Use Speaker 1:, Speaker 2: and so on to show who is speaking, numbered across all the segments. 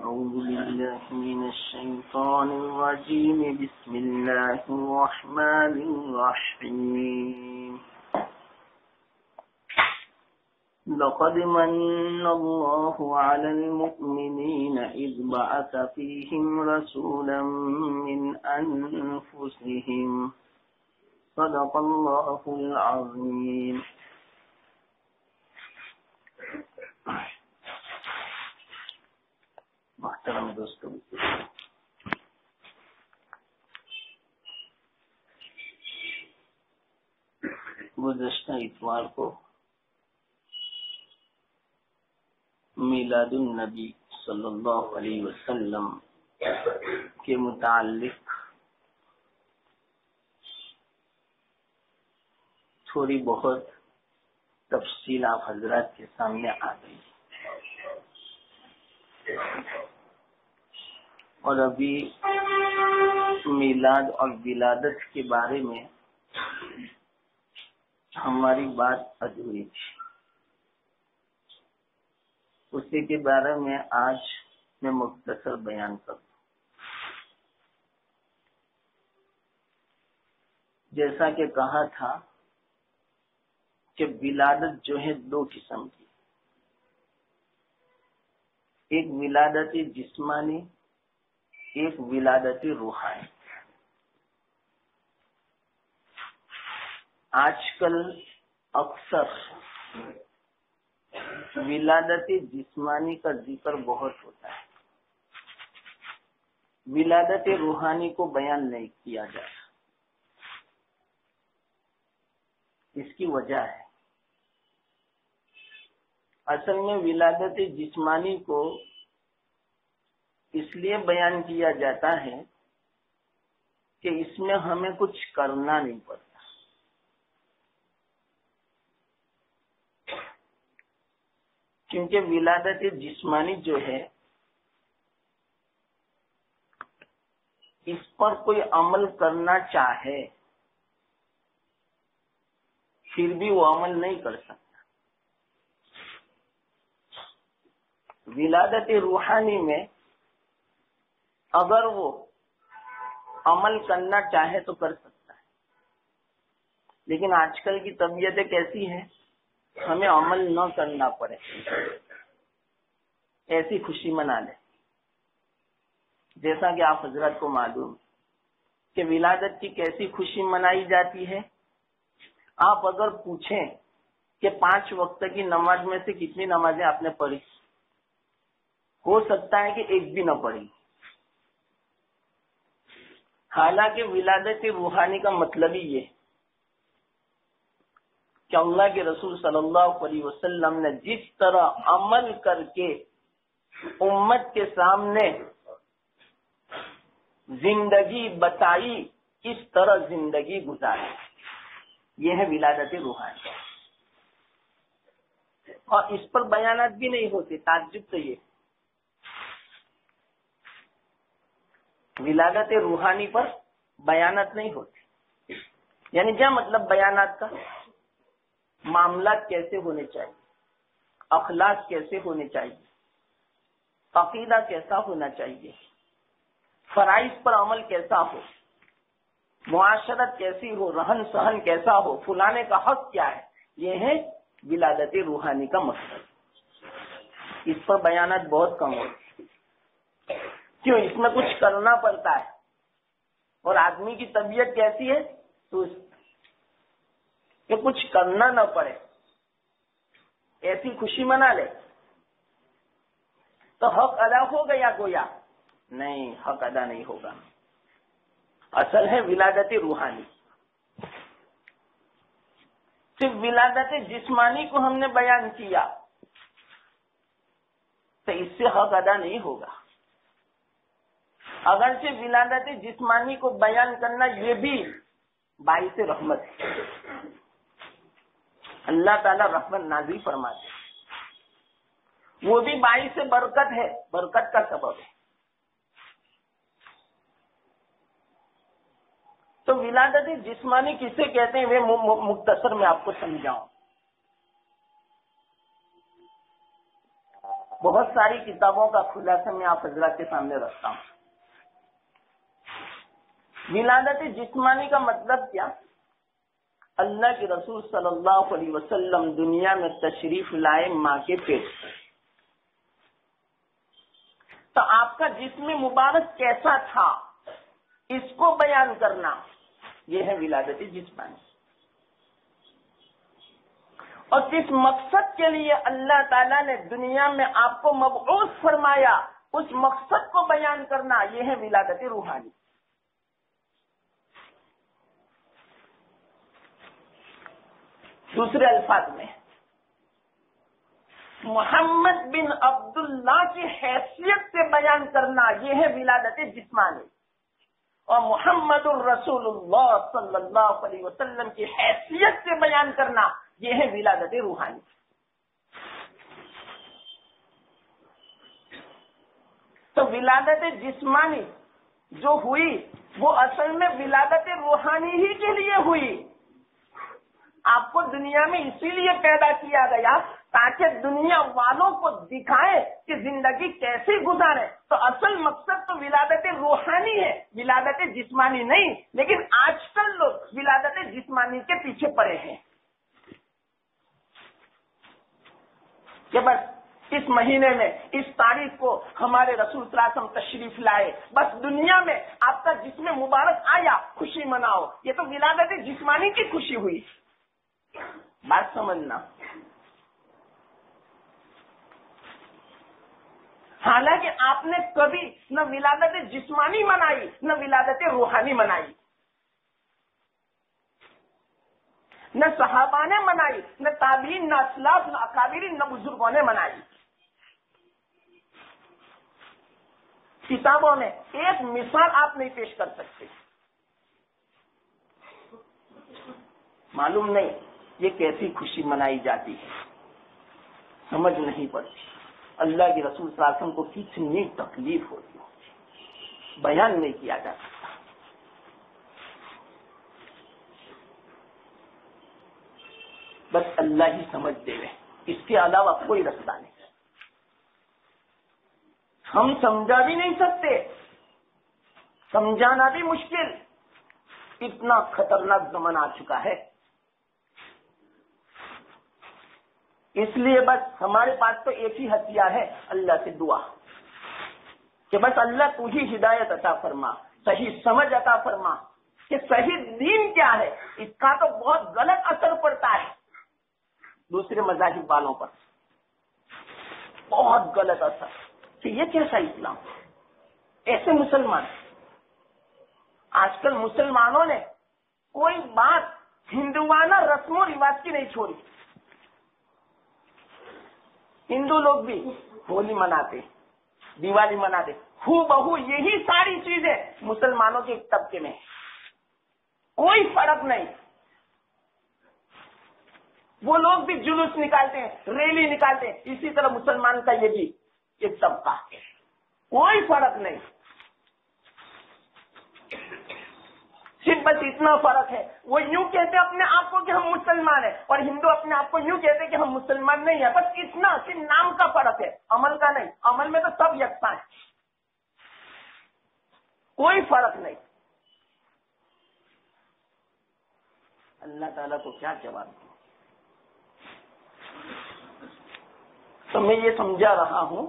Speaker 1: أعوذ بالله من الشيطان الرجيم بسم الله الرحمن الرحيم لقد من الله على المؤمنين إذ بعث فيهم رسولا من أنفسهم صدق الله العظيم. محترم دوستو، گزشتہ اتوار کو میلاد النبی صلی اللہ علیہ وسلم کے متعلق تھوڑی بہت تفصیل آپ حضرات کے سامنے آ گئی، اور ابھی میلاد اور ولادت کے بارے میں ہماری بات ادھوری تھی. اسی کے بارے میں آج میں مختصر بیان کروں. جیسا کہ کہا تھا کہ ولادت جو ہے دو قسم کی، ایک ولادت جسمانی، ایک ولادت روحانی. آج کل اکثر ولادت جسمانی کا ذکر بہت ہوتا ہے، ولادت روحانی کو بیان نہیں کیا جاتا. اس کی وجہ ہے، اصل میں ولادت جسمانی کو اس لیے بیان کیا جاتا ہے کہ اس میں ہمیں کچھ کرنا نہیں پڑتا. کیونکہ ولادت جسمانی جو ہے اس پر کوئی عمل کرنا چاہے پھر بھی وہ عمل نہیں کر سکتا. ولادت روحانی میں اگر وہ عمل کرنا چاہے تو کر سکتا ہے، لیکن آج کل کی طبیعتیں کیسی ہیں، ہمیں عمل نہ کرنا پڑے، ایسی خوشی منا لیں. جیسا کہ آپ حضرات کو معلوم کہ ولادت کی کیسی خوشی منائی جاتی ہے. آپ اگر پوچھیں کہ 5 وقت کی نماز میں سے کتنی نمازیں آپ نے پڑھی، ہو سکتا ہے کہ ایک بھی نہ پڑھی. حالانکہ ولادت روحانی کا مطلب ہی یہ کہ اللہ کے رسول صلی اللہ علیہ وسلم نے جس طرح عمل کر کے امت کے سامنے زندگی بتائی، اس طرح زندگی گزاری. یہ ہے ولادت روحانی. اور اس پر بیانات بھی نہیں ہوتے. تعجب تو یہ، ولادت روحانی پر بیانات نہیں ہوتے. یعنی کیا مطلب بیانات کا؟ معاملات کیسے ہونے چاہیے، اخلاق کیسے ہونے چاہیے، عقیدہ کیسا ہونا چاہیے، فرائض پر عمل کیسا ہو، معاشرت کیسی ہو، رہن سہن کیسا ہو، فلانے کا حق کیا ہے. یہ ہے ولادت روحانی کا مقصد. اس پر بیانات بہت کم ہوتے. کیوں؟ اس میں کچھ کرنا پڑتا ہے، اور آدمی کی طبیعت کیسی ہے تو کہ کچھ کرنا نہ پڑے، ایسی خوشی منا لے تو حق ادا ہو گیا گویا؟ نہیں، حق ادا نہیں ہوگا. اصل ہے ولادت روحانی. صرف ولادت جسمانی کو ہم نے بیان کیا تو اس سے حق ادا نہیں ہوگا. اگرچہ ولادت جسمانی کو بیان کرنا یہ بھی باعث رحمت ہے، اللہ تعالی رحمت نازل فرماتے، وہ بھی باعث برکت ہے، برکت کا سبب ہے. تو ولادت جسمانی کسے کہتے ہیں وہ مختصر میں آپ کو سمجھاؤں. بہت ساری کتابوں کا خلاصہ میں آپ حضرات کے سامنے رکھتا ہوں۔ ولادت جسمانی کا مطلب کیا؟ اللہ کے رسول صلی اللہ علیہ وسلم دنیا میں تشریف لائے ماں کے پیٹ سے، تو آپ کا جسم مبارک کیسا تھا اس کو بیان کرنا، یہ ہے ولادت جسمانی۔ اور کس مقصد کے لیے اللہ تعالیٰ نے دنیا میں آپ کو مبعوث فرمایا، اس مقصد کو بیان کرنا، یہ ہے ولادت روحانی۔ دوسرے الفاظ میں محمد بن عبداللہ کی حیثیت سے بیان کرنا، یہ ہے ولادت جسمانی۔ اور محمد الرسول اللہ صلی اللہ علیہ وسلم کی حیثیت سے بیان کرنا، یہ ہے ولادت روحانی۔ تو ولادت جسمانی جو ہوئی وہ اصل میں ولادت روحانی ہی کے لیے ہوئی۔ آپ کو دنیا میں اسی لیے پیدا کیا گیا تاکہ دنیا والوں کو دکھائے کہ زندگی کیسے گزارے۔ تو اصل مقصد تو ولادت روحانی ہے، ولادت جسمانی نہیں۔ لیکن آج کل لوگ ولادت جسمانی کے پیچھے پڑے ہیں کہ بس اس مہینے میں اس تاریخ کو ہمارے رسول صلی اللہ علیہ وسلم تشریف لائے، بس دنیا میں آپ کا جسم مبارک آیا، خوشی مناؤ۔ یہ تو ولادت جسمانی کی خوشی ہوئی۔ بات سمجھنا۔ حالانکہ آپ نے کبھی نہ ولادت جسمانی منائی نہ ولادت روحانی منائی، نہ صحابہ نے منائی، نہ تابعین، نہ اسلاف، نہ اکابرین، نہ بزرگوں نے منائی۔ کتابوں میں ایک مثال آپ نہیں پیش کر سکتے۔ معلوم نہیں یہ کیسی خوشی منائی جاتی ہے، سمجھ نہیں پڑتی۔ اللہ کے رسول صلی اللہ علیہ وسلم کو کتنی تکلیف ہوتی ہے، بیان نہیں کیا جا سکتا۔ بس اللہ ہی سمجھ دے رہے، اس کے علاوہ کوئی رستہ نہیں۔ ہم سمجھا بھی نہیں سکتے، سمجھانا بھی مشکل، اتنا خطرناک زمانہ آ چکا ہے۔ اس لیے بس ہمارے پاس تو ایک ہی ہتھیار ہے، اللہ سے دعا کہ بس اللہ تو ہی ہدایت عطا فرما، صحیح سمجھ عطا فرما کہ صحیح دین کیا ہے۔ اس کا تو بہت غلط اثر پڑتا ہے دوسرے مذاہب والوں پر، بہت غلط اثر کہ یہ کیسا اسلام، ایسے مسلمان۔ آج کل مسلمانوں نے کوئی بات ہندوانہ رسم و رواج کی نہیں چھوڑی۔ ہندو لوگ بھی ہولی مناتے، دیوالی مناتے، ہو بہو یہی ساری چیزیں مسلمانوں کے طبقے میں، کوئی فرق نہیں۔ وہ لوگ بھی جلوس نکالتے ہیں، ریلی نکالتے ہیں، اسی طرح مسلمان کا یہ بھی ایک طبقہ، کوئی فرق نہیں۔ صرف بس اتنا فرق ہے، وہ یوں کہتے اپنے آپ کو کہ ہم مسلمان ہیں، اور ہندو اپنے آپ کو یوں کہتے کہ ہم مسلمان نہیں ہیں۔ بس اتنا، صرف نام کا فرق ہے، عمل کا نہیں۔ عمل میں تو سب یکساں ہیں، کوئی فرق نہیں۔ اللہ تعالیٰ کو کیا جواب دوں؟ تو میں یہ سمجھا رہا ہوں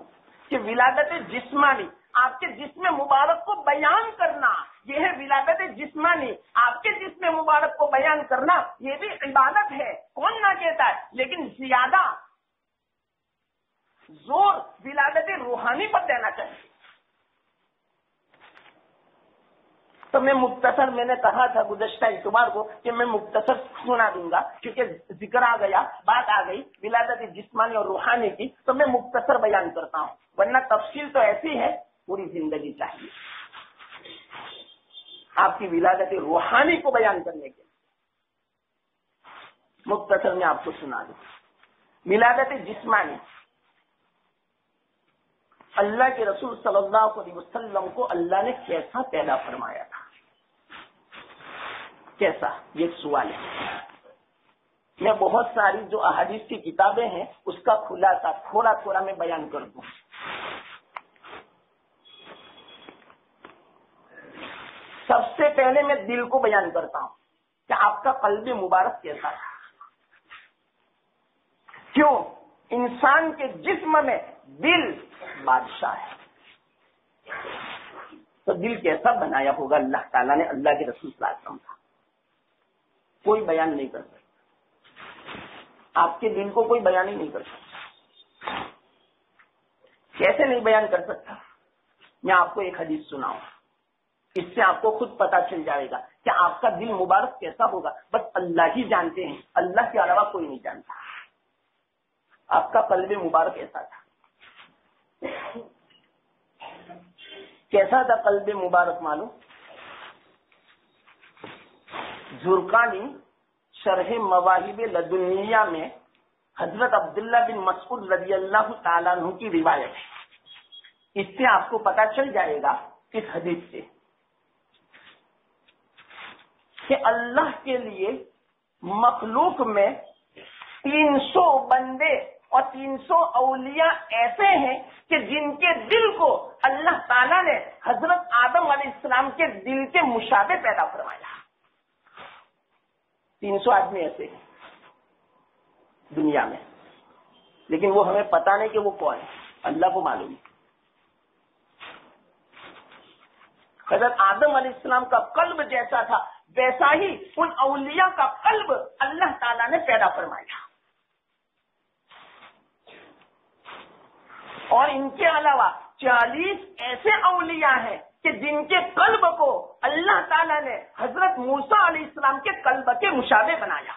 Speaker 1: کہ ولادت جسمانی، آپ کے جسم مبارک کو بیان کرنا، یہ ہے ولادت جسمانی۔ آپ کے جسم مبارک کو بیان کرنا یہ بھی عبادت ہے، کون نہ کہتا ہے، لیکن زیادہ زور ولادت روحانی پر دینا چاہیے۔ تو میں مختصر، میں نے کہا تھا گزشتہ اتوار کو کہ میں مختصر سنا دوں گا، کیونکہ ذکر آ گیا، بات آ گئی ولادت جسمانی اور روحانی کی، تو میں مختصر بیان کرتا ہوں، ورنہ تفصیل تو ایسی ہے پوری زندگی چاہیے آپ کی ولادت روحانی کو بیان کرنے کے۔ مختصر میں آپ کو سنا دوں۔ ولادت جسمانی، اللہ کے رسول صلی اللہ علیہ وسلم کو اللہ نے کیسا پیدا فرمایا تھا، کیسا؟ یہ ایک سوال ہے۔ میں بہت ساری جو احادیث کی کتابیں ہیں اس کا خلاصہ تھوڑا تھوڑا میں بیان کر دوں. سب سے پہلے میں دل کو بیان کرتا ہوں کہ آپ کا قلب مبارک کیسا تھا. کیوں؟ انسان کے جسم میں دل بادشاہ ہے. تو دل کیسا بنایا ہوگا اللہ تعالیٰ نے، اللہ کے رسول صلی اللہ علیہ وسلم کا کوئی بیان نہیں کر سکتا. آپ کے دل کو کوئی بیان ہی نہیں کر سکتا. کیسے نہیں بیان کر سکتا؟ میں آپ کو ایک حدیث سناؤں، اس سے آپ کو خود پتا چل جائے گا کہ آپ کا دل مبارک کیسا ہوگا. بس اللہ ہی جانتے ہیں، اللہ کے علاوہ کوئی نہیں جانتا آپ کا قلب مبارک کیسا تھا. کیسا تھا قلب مبارک معلوم؟ زرقانی شرح مواہب لدنیہ میں حضرت عبداللہ بن مسعود رضی اللہ تعالیٰ عنہ کی روایت ہے. اس سے آپ کو پتا چل جائے گا اس حدیث سے کہ اللہ کے لیے مخلوق میں 300 بندے اور 300 اولیاء ایسے ہیں کہ جن کے دل کو اللہ تعالیٰ نے حضرت آدم علیہ السلام کے دل کے مشابہ پیدا فرمایا. 300 آدمی ایسے ہیں دنیا میں، لیکن وہ ہمیں پتا نہیں کہ وہ کون ہے، اللہ کو معلوم ہے. حضرت آدم علیہ السلام کا قلب جیسا تھا ویسا ہی ان اولیاء کا قلب اللہ تعالیٰ نے پیدا فرمایا. اور ان کے علاوہ 40 ایسے اولیاء ہیں کہ جن کے قلب کو اللہ تعالیٰ نے حضرت موسیٰ علیہ السلام کے قلب کے مشابہ بنایا.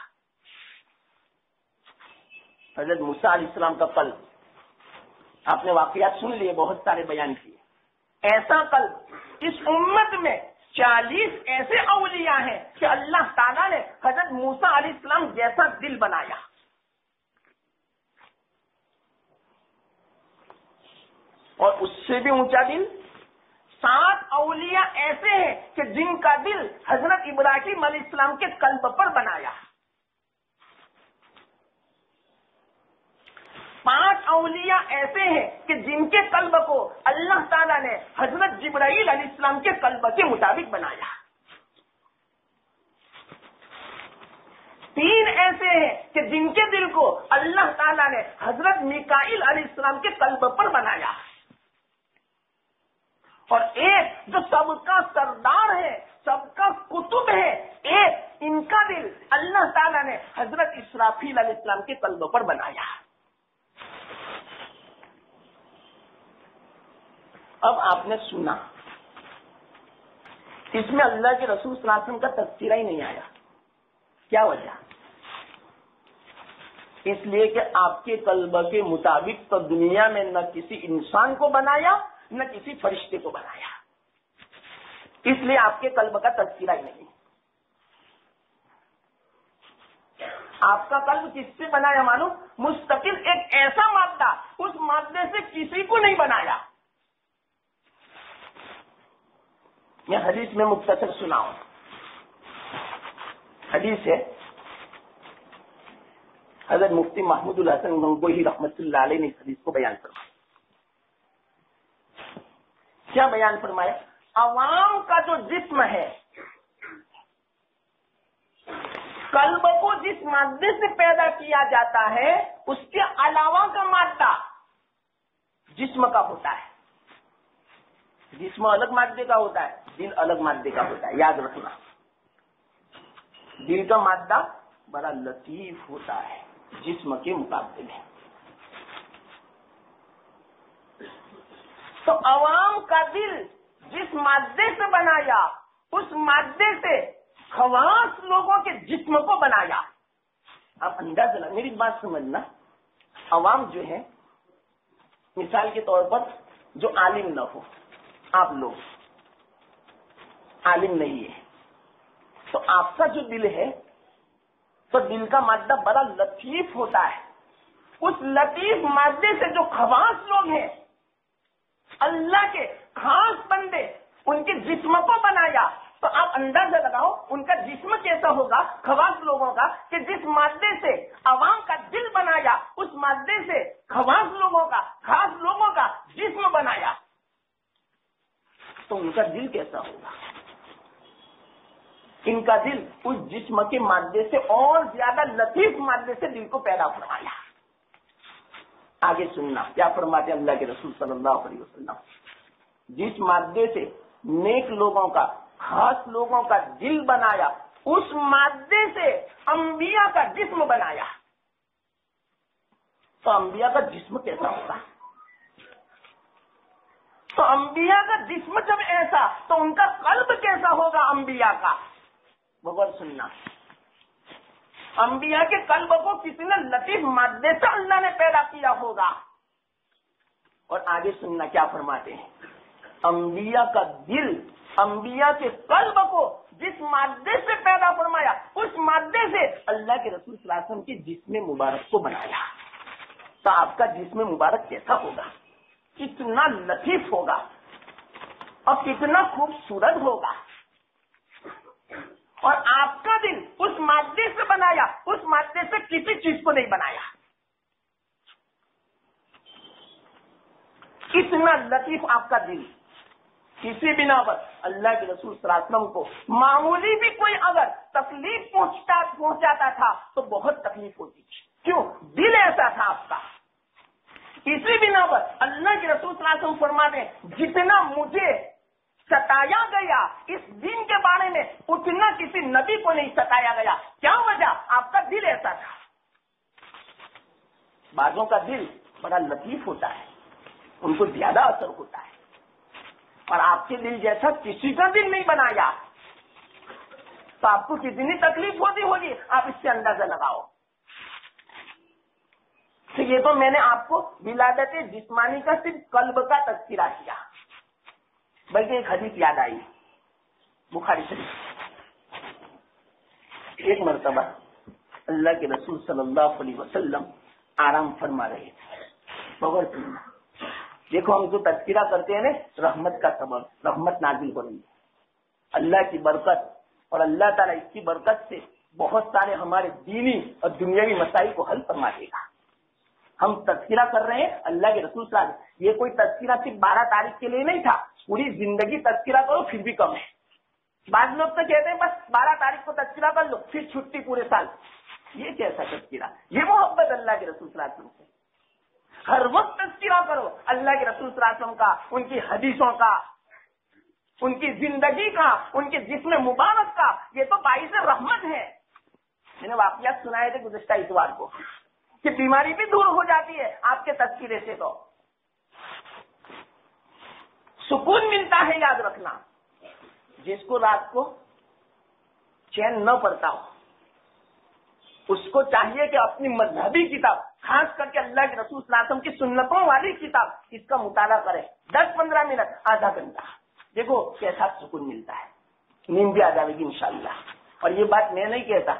Speaker 1: حضرت موسیٰ علیہ السلام کا قلب آپ نے واقعات سن لیے، بہت سارے بیان کیے. ایسا قلب اس امت میں 40 ایسے اولیاء ہیں کہ اللہ تعالیٰ نے حضرت موسیٰ علیہ السلام جیسا دل بنایا. اور اس سے بھی اونچا دل 7 اولیاء ایسے ہیں کہ جن کا دل حضرت ابراہیم علیہ السلام کے قلب پر بنایا. 5 اولیاء ایسے ہیں کہ جن کے قلب کو اللہ تعالیٰ نے حضرت جبرائیل علیہ السلام کے قلب کے مطابق بنایا. 3 ایسے ہیں کہ جن کے دل کو اللہ تعالیٰ نے حضرت میکائیل علیہ السلام کے قلب پر بنایا. اور ایک جو سب کا سردار ہے، سب کا قطب ہے، ایک ان کا دل اللہ تعالیٰ نے حضرت اسرافیل علیہ السلام کے قلب پر بنایا. اب آپ نے سنا، اس میں اللہ کے رسول صلی اللہ علیہ وسلم کا تذکرہ ہی نہیں آیا. کیا وجہ؟ اس لیے کہ آپ کے قلب کے مطابق تو دنیا میں نہ کسی انسان کو بنایا نہ کسی فرشتے کو بنایا. اس لیے آپ کے قلب کا تذکرہ ہی نہیں. آپ کا قلب کس سے بنایا معلوم؟ مستقل ایک ایسا مادہ، اس مادے سے کسی کو نہیں بنایا. میں حدیث میں مختصر سناؤں. حدیث ہے حضرت مفتی محمود الحسن گنگوہی رحمۃ اللہ علیہ نے اس حدیث کو بیان فرمایا. کیا بیان فرمایا؟ عوام کا جو جسم ہے، قلب کو جس مادے سے پیدا کیا جاتا ہے اس کے علاوہ کا مادہ جسم کا ہوتا ہے. جسم الگ مادے کا ہوتا ہے، دل الگ مادے کا ہوتا ہے. یاد رکھنا، دل کا مادہ بڑا لطیف ہوتا ہے جسم کے مقابلے میں. تو عوام کا دل جس مادے سے بنایا اس مادے سے خواص لوگوں کے جسم کو بنایا. آپ اندازہ لگا، میری بات سمجھنا. عوام جو ہے، مثال کے طور پر جو عالم نہ ہو، آپ لوگ عالم نہیں ہے، تو آپ کا جو دل ہے تو دل کا مادہ بڑا لطیف ہوتا ہے. اس لطیف مادے سے جو خواص لوگ ہیں، اللہ کے خاص بندے، ان کے جسم کو بنایا. تو تو آپ اندازہ لگاؤ ان کا جسم کیسا ہوگا خواص لوگوں کا، کہ جس مادے سے عوام کا دل بنایا اس مادے سے خواص لوگوں کا، خاص لوگوں کا جسم بنایا، تو ان کا دل کیسا ہوگا؟ ان کا دل اس جسم کے مادے سے اور زیادہ لطیف مادے سے دل کو پیدا فرمایا۔ آگے سننا کیا فرماتے اللہ کے رسول صلی اللہ علیہ وسلم، جس مادے سے نیک لوگوں کا، خاص لوگوں کا دل بنایا، اس مادے سے انبیاء کا جسم بنایا، تو انبیاء کا جسم کیسا ہوگا؟ تو انبیاء کا جسم جب ایسا تو ان کا قلب کیسا ہوگا انبیاء کا؟ بغور سننا، انبیاء کے قلب کو کتنے لطیف مادے سے اللہ نے پیدا کیا ہوگا۔ اور آگے سننا کیا فرماتے ہیں، انبیاء کا دل، انبیاء کے قلب کو جس مادے سے پیدا فرمایا اس مادے سے اللہ کے رسول صلی اللہ علیہ وسلم کے جسم مبارک کو بنایا، تو آپ کا جسم مبارک کیسا ہوگا؟ کتنا لطیف ہوگا اور کتنا خوبصورت ہوگا۔ اور آپ کا دل اس مادے سے بنایا، اس مادے سے کسی چیز کو نہیں بنایا، کتنا لطیف آپ کا دل۔ کسی بنا پر اللہ کے رسول صلی اللہ علیہ وسلم کو معمولی بھی کوئی اگر تکلیف پہنچاتا تھا تو بہت تکلیف ہوتی تھی، کیوں؟ دل ایسا تھا آپ کا۔ اسی بنا پر اللہ کے رسول صلی اللہ علیہ وسلم فرماتے ہیں، جتنا مجھے ستایا گیا اس دین کے بارے میں اتنا کسی نبی کو نہیں ستایا گیا۔ کیا وجہ؟ آپ کا دل ایسا تھا۔ بعضوں کا دل بڑا لطیف ہوتا ہے، ان کو زیادہ اثر ہوتا ہے، اور آپ کے دل جیسا کسی کا دل نہیں بنایا، تو آپ کو کتنی تکلیف ہوتی ہوگی، آپ اس سے اندازہ لگاؤ۔ تو یہ تو میں نے آپ کو ولادت جسمانی کا صرف قلب کا تذکرہ کیا، بلکہ ایک حدیث یاد آئی بخاری شریف۔ ایک مرتبہ اللہ کے رسول صلی اللہ علیہ وسلم آرام فرما رہے تھے، بغیر سننا، دیکھو ہم جو تذکرہ کرتے ہیں نا، رحمت کا سبب، رحمت نازل ہو رہی ہے، اللہ کی برکت، اور اللہ تعالیٰ اس کی برکت سے بہت سارے ہمارے دینی اور دنیاوی مسائل کو حل فرما دے گا۔ ہم تذکرہ کر رہے ہیں اللہ کے رسول صلی اللہ علیہ وسلم، یہ کوئی تذکرہ صرف 12 تاریخ کے لیے نہیں تھا، پوری زندگی تذکرہ کرو پھر بھی کم ہے۔ بعض لوگ تو کہتے ہیں بس 12 تاریخ کو تذکرہ کر لو پھر چھٹی پورے سال، یہ کیسا تذکرہ؟ یہ محبت اللہ کے رسول صلی اللہ علیہ وسلم سے۔ ہر وقت تذکرہ کرو اللہ کے رسول صلی اللہ علیہ وسلم کا، ان کی حدیثوں کا، ان کی زندگی کا، ان کے جسم مبارک کا، یہ تو باعث رحمت ہے۔ میں نے واقعات سنائے تھے گزشتہ اتوار کو کہ بیماری بھی دور ہو جاتی ہے آپ کے تذکرے سے، تو سکون ملتا ہے۔ یاد رکھنا، جس کو رات کو چین نہ پڑتا ہو اس کو چاہیے کہ اپنی مذہبی کتاب، خاص کر کے اللہ کے رسول صلی اللہ علیہ وسلم کی سنتوں والی کتاب، اس کا مطالعہ کرے 10-15 منٹ، آدھا گھنٹہ، دیکھو کیسا سکون ملتا ہے، نیند بھی آ جائے گی انشاءاللہ۔ اور یہ بات میں نہیں کہتا،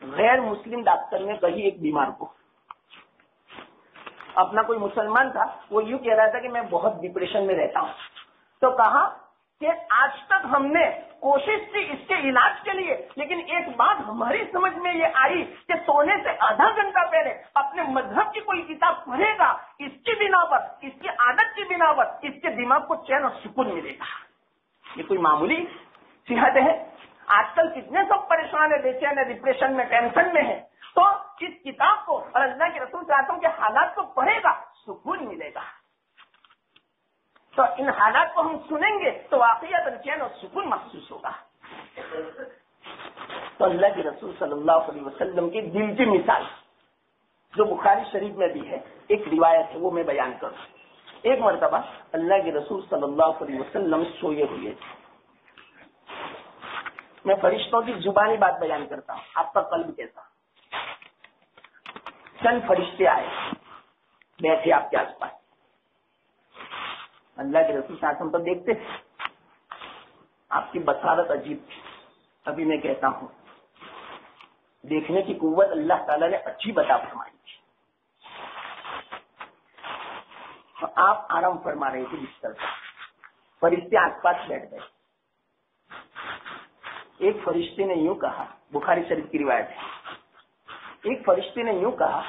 Speaker 1: غیر مسلم ڈاکٹر نے کہی ایک بیمار کو، اپنا کوئی مسلمان تھا، وہ یوں کہہ رہا تھا کہ میں بہت ڈپریشن میں رہتا ہوں، تو کہا کہ آج تک ہم نے کوشش کی اس کے علاج کے لیے، لیکن ایک بات ہماری سمجھ میں یہ آئی کہ سونے سے آدھا گھنٹہ پہلے اپنے مذہب کی کوئی کتاب پڑھے گا، اس کی بنا پر، اس کی عادت کی بنا پر اس کے دماغ کو چین اور سکون ملے گا۔ یہ کوئی معمولی صحت ہے؟ آج کل کتنے سب پریشان ہیں، بے-چین ہیں، ڈپریشن میں، ٹینشن میں ہیں، تو اس کتاب کو اور اللہ کے رسول صلی اللہ علیہ وسلم کے حالات کو پڑھے گا، سکون ملے گا۔ تو ان حالات کو ہم سنیں گے تو واقعات چین اور سکون محسوس ہوگا۔ تو اللہ کے رسول صلی اللہ علیہ وسلم کی دل کی مثال جو بخاری شریف میں بھی ہے، ایک روایت ہے وہ میں بیان کروں۔ ایک مرتبہ اللہ کے رسول صلی اللہ علیہ وسلم سوئے ہوئے تھے، میں فرشتوں کی زبانی بات بیان کرتا ہوں، آپ کا قلب کیسا؟ چند فرشتے آئے، بیٹھے آپ کے آس پاس، اللہ کے رسول صلی اللہ علیہ وسلم تو دیکھتے تھے، آپ کی بصارت عجیب تھی۔ ابھی میں کہتا ہوں، دیکھنے کی قوت اللہ تعالیٰ نے اچھی بتا فرمائی تھی۔ آپ آرام فرما رہے تھے بستر پر، فرشتے آس پاس بیٹھ گئے، ایک فرشتے نے یوں کہا، بخاری شریف کی روایت ہے، ایک فرشتے نے یوں کہا،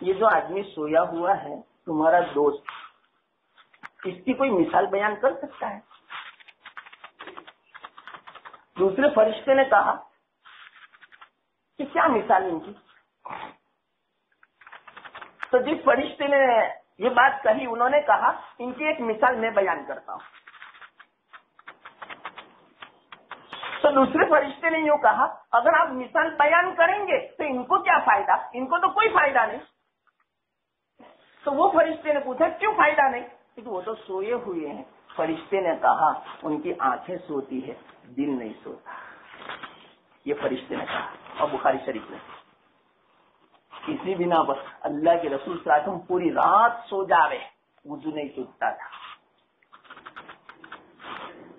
Speaker 1: یہ جو آدمی سویا ہوا ہے تمہارا دوست، اس کی کوئی مثال بیان کر سکتا ہے؟ دوسرے فرشتے نے کہا کہ کیا مثال ان کی؟ تو جس فرشتے نے یہ بات کہی انہوں نے کہا ان کی ایک مثال میں بیان کرتا ہوں۔ تو دوسرے فرشتے نے یوں کہا اگر آپ مثال بیان کریں گے تو ان کو کیا فائدہ، ان کو تو کوئی فائدہ نہیں۔ تو وہ فرشتے نے پوچھا کیوں فائدہ نہیں؟ کیونکہ وہ تو سوئے ہوئے ہیں۔ فرشتے نے کہا ان کی آنکھیں سوتی ہے، دل نہیں سوتا، یہ فرشتے نے کہا، اور بخاری شریف میں۔ اسی بنا پر اللہ کے رسول صلی اللہ علیہ وسلم پوری رات سو جاوے، وضو نہیں ٹوٹتا تھا۔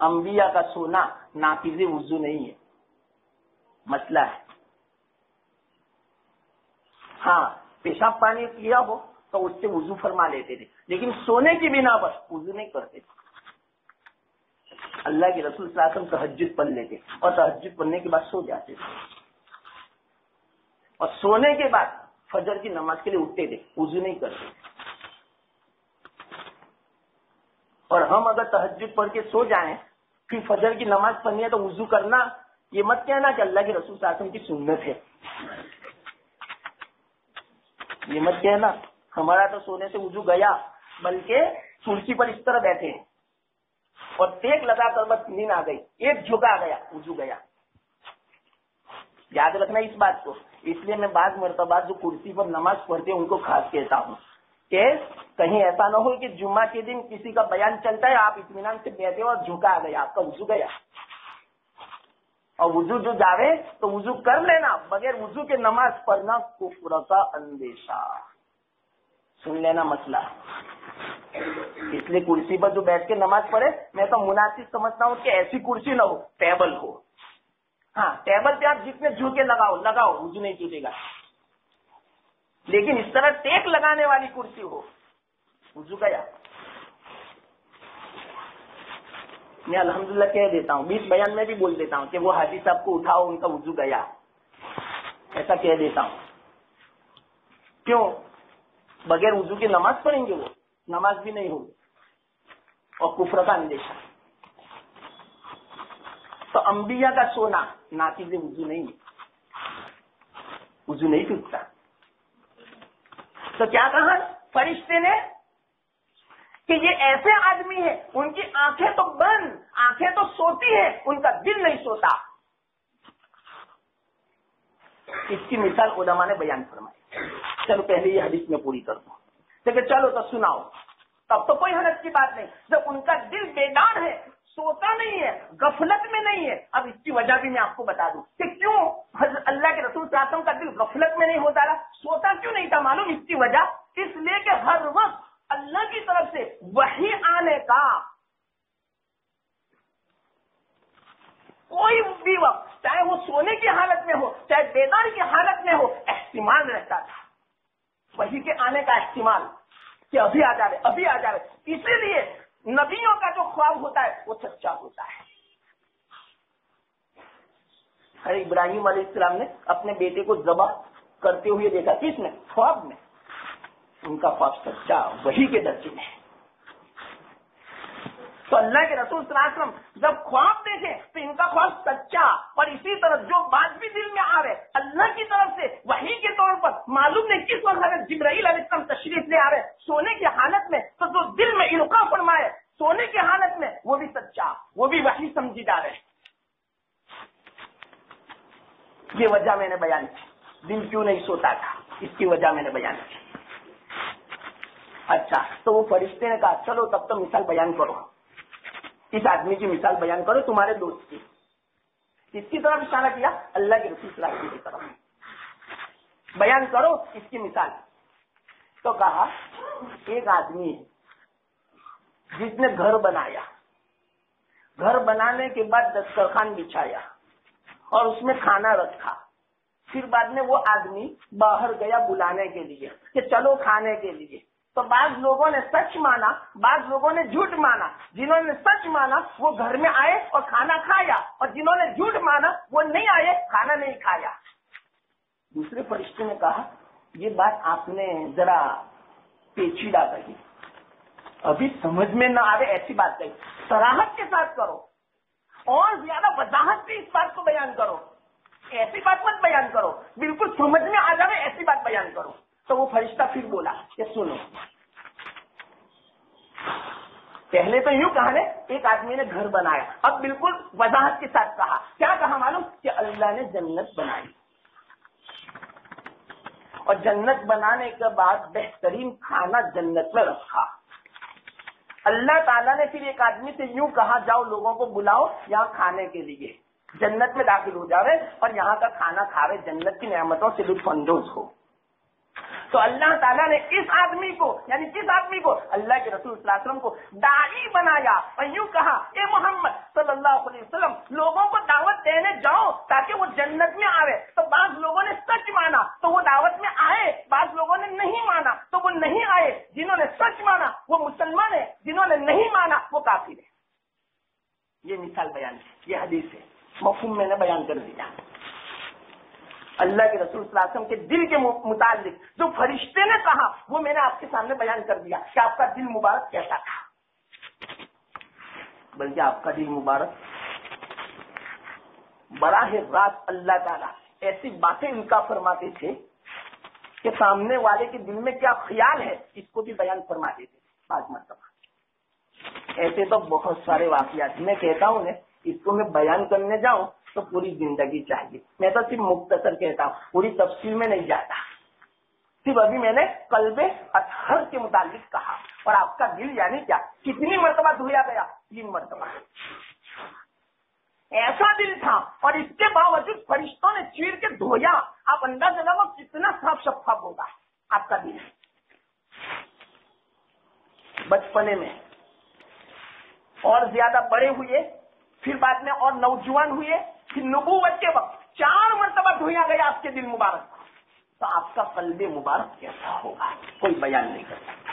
Speaker 1: انبیاء کا سونا ناقض وضو نہیں ہے، مسئلہ ہے۔ ہاں پیشاب پانی کیا ہو تو اس سے وضو فرما لیتے تھے، لیکن سونے کی بنا پر وضو نہیں کرتے تھے۔ اللہ کے رسول صلی اللہ علیہ وسلم تہجد پڑھ لیتے اور تہجد پڑھنے کے بعد سو جاتے تھے، اور سونے کے بعد فجر کی نماز کے لیے اٹھتے تھے، وضو نہیں کرتے تھے۔ اور ہم اگر تہجد پڑھ کے سو جائیں پھر فجر کی نماز پڑھنی ہے تو وضو کرنا، یہ مت کہنا کہ اللہ کے رسول صلی اللہ علیہ وسلم کی سنت ہے، یہ مت کہنا ہمارا تو سونے سے وضو گیا، بلکہ کرسی پر اس طرح بیٹھے ہیں اور ٹیک لگا کر بس نیند آ گئی، ایک جھکا گیا، وضو گیا۔ یاد رکھنا اس بات کو، اس لیے میں بعض مرتبہ جو کرسی پر نماز پڑھتے ہیں ان کو خاص کہتا ہوں کہ کہیں ایسا نہ ہو کہ جمعہ کے دن کسی کا بیان چلتا ہے آپ اطمینان سے بیٹھے اور جھکا آ گیا، آپ کا وضو گیا۔ اور وضو جو جاوے تو وضو کر لینا، بغیر وضو کے نماز پڑھنا کفر کا اندیشہ، سن لینا مسئلہ۔ اس لیے کرسی پر جو بیٹھ کے نماز پڑھے میں تو مناسب سمجھتا ہوں کہ ایسی کرسی نہ ہو، ٹیبل ہو۔ ہاں ٹیبل پہ آپ جتنے جھوکے لگاؤ وضو نہیں ٹوٹے گا، لیکن اس طرح ٹیک لگانے والی کرسی ہو، وضو گیا۔ میں الحمدللہ کہہ دیتا ہوں، 20 بیان میں بھی بول دیتا ہوں کہ وہ حاجی صاحب کو اٹھاؤ ان کا وضو گیا، ایسا کہہ دیتا ہوں۔ کیوں؟ بغیر وضو کی نماز پڑھیں گے، وہ نماز بھی نہیں ہوگی اور کفر کا اندیشہ۔ تو انبیاء کا سونا ناقض وضو نہیں ہے، وضو نہیں ٹوٹتا۔ تو کیا کہا فرشتے نے کہ یہ ایسے آدمی ہے ان کی آنکھیں تو بند، آنکھیں تو سوتی ہے، ان کا دل نہیں سوتا۔ اس کی مثال علماء نے بیان فرمائی۔ چلو پہلے یہ حدیث میں پوری کر دوں، لیکن چلو تو سناؤ، تب تو کوئی حرج کی بات نہیں۔ جب ان کا دل بیدار ہے، سوتا نہیں ہے، غفلت میں نہیں ہے، اب اس کی وجہ بھی میں آپ کو بتا دوں کہ کیوں اللہ کے رسول صلی اللہ علیہ وسلم کا دل غفلت میں نہیں ہوتا رہا، سوتا کیوں نہیں تھا؟ معلوم اس کی وجہ، اس لیے کہ ہر وقت اللہ کی طرف سے وحی آنے کا کوئی بھی وقت، چاہے وہ سونے کی حالت میں ہو چاہے بیداری کی حالت میں ہو، احتمال رہتا تھا، وحی کے آنے کا احتمال کہ ابھی آ جا رہے، ابھی آ جا رہے۔ اسی لیے نبیوں کا جو خواب ہوتا ہے وہ سچا ہوتا ہے۔ ابراہیم علیہ السلام نے اپنے بیٹے کو ذبح کرتے ہوئے دیکھا، کس نے؟ خواب میں۔ ان کا خواب سچا، وحی کے درجے میں۔ تو اللہ کے رسول صلی اللہ علیہ وسلم جب خواب دیکھے تو ان کا خواب سچا، اور اسی طرح جو بات بھی دل میں آ رہے اللہ کی طرف سے وحی کے طور پر، معلوم نہیں کس وقت حضرت جبرائیل علیہ السلام تشریف لے آ رہے سونے کی حالت میں، تو جو دل میں القاء فرمائے سونے کی حالت میں وہ بھی سچا، وہ بھی وحی سمجھی جا رہے۔ یہ وجہ میں نے بیان کی، دل کیوں نہیں سوتا تھا، اس کی وجہ میں نے بیان کی۔ اچھا، تو وہ فرشتے نے کہا چلو تب تو مثال بیان کرو، اس آدمی کی مثال بیان کرو تمہارے دوست کی۔ اس کی طرف اشارہ کیا، اللہ کے رسول صلی اللہ علیہ وسلم کی طرف، بیان کرو اس کی مثال۔ تو کہا ایک آدمی ہے جس نے گھر بنایا، گھر بنانے کے بعد دسترخوان بچھایا اور اس میں کھانا رکھا، پھر بعد میں وہ آدمی باہر گیا بلانے کے لیے کہ چلو کھانے کے لیے، تو بعض لوگوں نے سچ مانا، بعض لوگوں نے جھوٹ مانا. جنہوں نے سچ مانا وہ گھر میں آئے اور کھانا کھایا، اور جنہوں نے جھوٹ مانا وہ نہیں آئے، کھانا نہیں کھایا. دوسرے فرشتے نے کہا یہ بات آپ نے ذرا پیچیدہ کہی، ابھی سمجھ میں نہ آئے ایسی بات کہی، صراحت کے ساتھ کرو اور زیادہ وضاحت سے اس بات کو بیان کرو، ایسی بات مت بیان کرو، بالکل سمجھ میں آ جائے ایسی بات بیان کرو. تو وہ فرشتہ پھر بولا کہ سنو، پہلے تو یوں کہا نے ایک آدمی نے گھر بنایا، اب بالکل وضاحت کے ساتھ کہا. کیا کہا معلوم؟ کہ اللہ نے جنت بنائی، اور جنت بنانے کے بعد بہترین کھانا جنت میں رکھا. اللہ تعالیٰ نے پھر ایک آدمی سے یوں کہا جاؤ لوگوں کو بلاؤ یہاں کھانے کے لیے، جنت میں داخل ہو جاوے اور یہاں کا کھانا کھاوے، جنت کی نعمتوں سے لطف اندوز ہو. تو اللہ تعالیٰ نے اس آدمی کو، یعنی جس آدمی کو اللہ کے رسول صلی اللہ علیہ وسلم کو داعی بنایا اور یوں کہا اے محمد صلی اللہ علیہ وسلم لوگوں کو دعوت دینے جاؤ تاکہ وہ جنت میں آئے. تو بعض لوگوں نے سچ مانا تو وہ دعوت میں آئے، بعض لوگوں نے نہیں مانا تو وہ نہیں آئے. جنہوں نے سچ مانا وہ مسلمان ہے، جنہوں نے نہیں مانا وہ کافر ہے. یہ مثال بیان ہے، یہ حدیث ہے، مفہوم میں نے بیان کر دیا. اللہ کے رسول صلی اللہ علیہ وسلم کے دل کے متعلق جو فرشتے نے کہا وہ میں نے آپ کے سامنے بیان کر دیا کہ آپ کا دل مبارک کیسا تھا. بلکہ آپ کا دل مبارک براہ راست اللہ تعالیٰ ایسی باتیں ان کا فرماتے تھے کہ سامنے والے کے دل میں کیا خیال ہے اس کو بھی بیان فرماتے تھے. بعض مرتبہ ایسے تو بہت سارے واقعات میں کہتا ہوں اس کو میں بیان کرنے جاؤں تو پوری زندگی چاہیے. میں تو صرف مختصر کہتا ہوں، پوری تفصیل میں نہیں جاتا. صرف ابھی میں نے قلب اطہر کے متعلق کہا. اور آپ کا دل یعنی کیا، کتنی مرتبہ دھویا گیا؟ 3 مرتبہ. ایسا دل تھا اور اس کے باوجود فرشتوں نے چیر کے دھویا. آپ اندازہ لگاؤ کتنا صاف شفاف ہوگا آپ کا دل. بچپنے میں اور زیادہ بڑے ہوئے، پھر بعد میں اور نوجوان ہوئے، پھر نبوت کے وقت 4 مرتبہ دھویا گیا آپ کے دل مبارک. تو آپ کا قلب مبارک کیسا ہوگا کوئی بیان نہیں کر سکتا.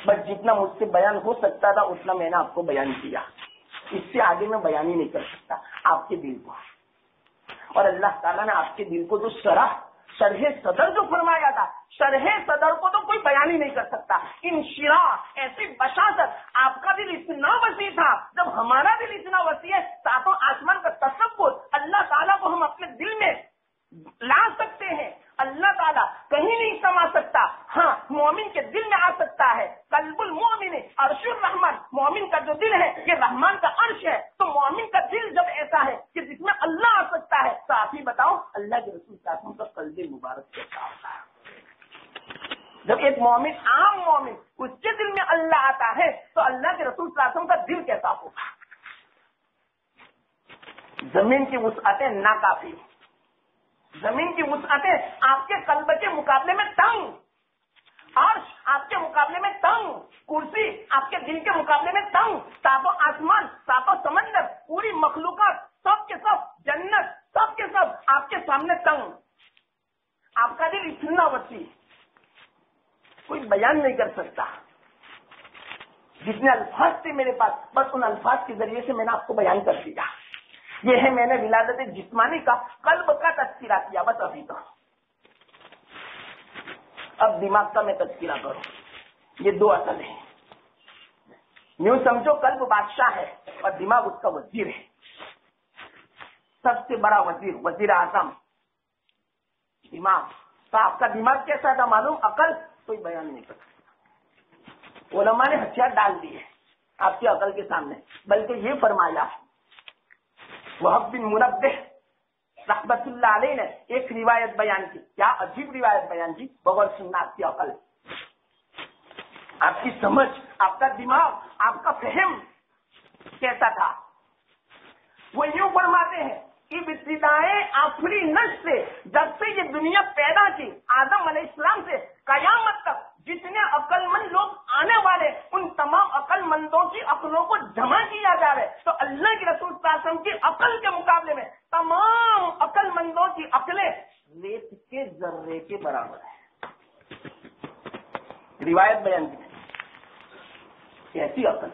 Speaker 1: بس جتنا مجھ سے بیان ہو سکتا تھا اتنا میں نے آپ کو بیان کیا. اس سے آگے میں بیان ہی نہیں کر سکتا آپ کے دل کو. اور اللہ تعالیٰ نے آپ کے دل کو جو شرح صدر جو فرمایا تھا، شرح صدر کو تو کوئی بیان ہی نہیں کر سکتا. انشراح، ایسی بشاشت، آپ کا دل اتنا وسیع تھا. جب ہمارا دل اتنا وسیع ہے، ساتوں آسمان کا تصور اللہ تعالیٰ کو ہم اپنے دل میں لا سکتے ہیں. اللہ تعالیٰ کہیں نہیں سما سکتا، ہاں مومن کے دل میں آ سکتا ہے. قلب المؤمن عرش الرحمن، مومن کا جو دل ہے یہ رحمان کا عرش ہے. تو مومن کا دل جب ایسا ہے کہ جس میں اللہ آ سکتا ہے تو آپ ہی بتاؤ اللہ کے رسول صلی اللہ علیہ وسلم کا قلب مبارک کیسا ہوتا ہے. جب ایک مومن، عام مومن، اس کے دل میں اللہ آتا ہے تو اللہ کے رسول صلی اللہ علیہ وسلم کا دل کیسا ہوگا. زمین کی وسعتیں ناکافی، زمین کی وسعتیں آپ کے قلب کے مقابلے میں تنگ، عرش آپ کے مقابلے میں تنگ، کرسی آپ کے دل کے مقابلے میں تنگ، ساتوں آسمان، ساتوں سمندر، پوری مخلوقات، سب کے سب، جنت، سب کے سب آپ کے سامنے تنگ. آپ کا دل اتنا وسیع کوئی بیان نہیں کر سکتا. جتنے الفاظ تھے میرے پاس بس ان الفاظ کے ذریعے سے میں نے آپ کو بیان کر دیا. یہ ہے میں نے ولادت جسمانی کا قلب کا تذکرہ کیا بس ابھی تو. اب دماغ کا میں تذکرہ کروں. یہ 2 اصل ہیں. یوں سمجھو قلب بادشاہ ہے اور دماغ اس کا وزیر ہے. سب سے بڑا وزیر، وزیر اعظم دماغ. تو آپ کا دماغ کیسا تھا معلوم؟ عقل کوئی بیان نہیں کر سکتا. علماء نے ہتھیار ڈال دیے آپ کی عقل کے سامنے. بلکہ یہ فرمایا وہب بن منبہ رحمت اللہ علیہ نے ایک روایت بیان کی. کیا عجیب روایت بیان کی، بغور سننا. آپ کی عقل، آپ کی سمجھ، آپ کا دماغ، آپ کا فہم کیسا تھا. وہ یوں فرماتے ہیں ابتدائے آفرینش سے، جب سے یہ دنیا پیدا کی آدم علیہ السلام سے قیامت تک جتنے عقل مند لوگ آنے والے ان تمام عقل مندوں کی عقلوں کو جمع کیا جائے تو اللہ کے رسول صلی اللہ علیہ وسلم کی عقل کے مقابلے میں تمام عقل مندوں کی عقلیں ریت کے ذرے کے برابر ہے. روایت بیان کی کیسی عقل،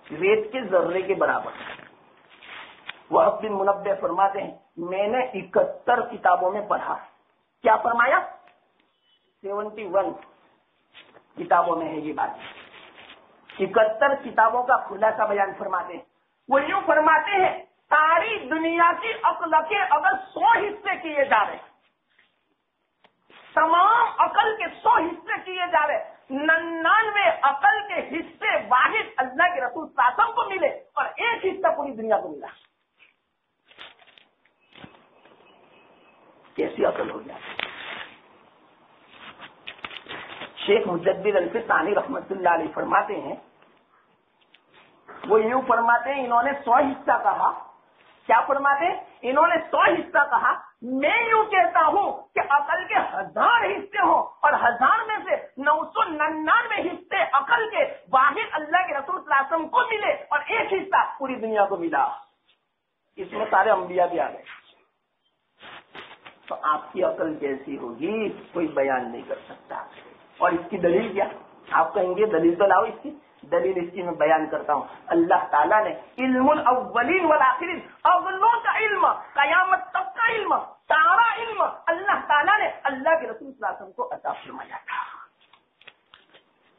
Speaker 1: ریت کے ذرے کے برابر. وہب بن منبہ فرماتے ہیں میں نے 71 کتابوں میں پڑھا. کیا فرمایا؟ 71 کتابوں میں ہے یہ بات. 71 کتابوں کا خلاصہ بیان فرماتے ہیں. وہ یوں فرماتے ہیں ساری دنیا کی عقل کے اگر 100 حصے کیے جا رہے، تمام عقل کے 100 حصے کیے جا رہے، 99 عقل کے حصے واحد اللہ کے رسول صلی اللہ علیہ وسلم کو ملے اور 1 حصہ پوری دنیا کو ملا. کیسی عقل ہو جائے. شیخ مجدد الفسانی رحمت اللہ علیہ فرماتے ہیں، وہ یوں فرماتے ہیں انہوں نے 100 حصہ کہا. کیا فرماتے ہیں؟ انہوں نے 100 حصہ کہا. میں یوں کہتا ہوں کہ عقل کے 1000 حصے ہوں اور 1000 میں سے 999 حصے عقل کے واحد اللہ کے رسول صلی اللہ علیہ وسلم کو ملے اور 1 حصہ پوری دنیا کو ملا. اس میں سارے انبیاء بھی آ گئے. تو آپ کی عقل کیسی ہوگی کوئی بیان نہیں کر سکتا. اور اس کی دلیل کیا؟ آپ کہیں گے دلیل تو لاؤ. اس کی دلیل اس کی میں بیان کرتا ہوں. اللہ تعالیٰ نے علم الاولین والآخرین، اولوں کا علم، قیامت تک کا علم، سارا علم اللہ تعالیٰ نے اللہ کے رسول صلی اللہ علیہ وسلم کو عطا فرمایا تھا.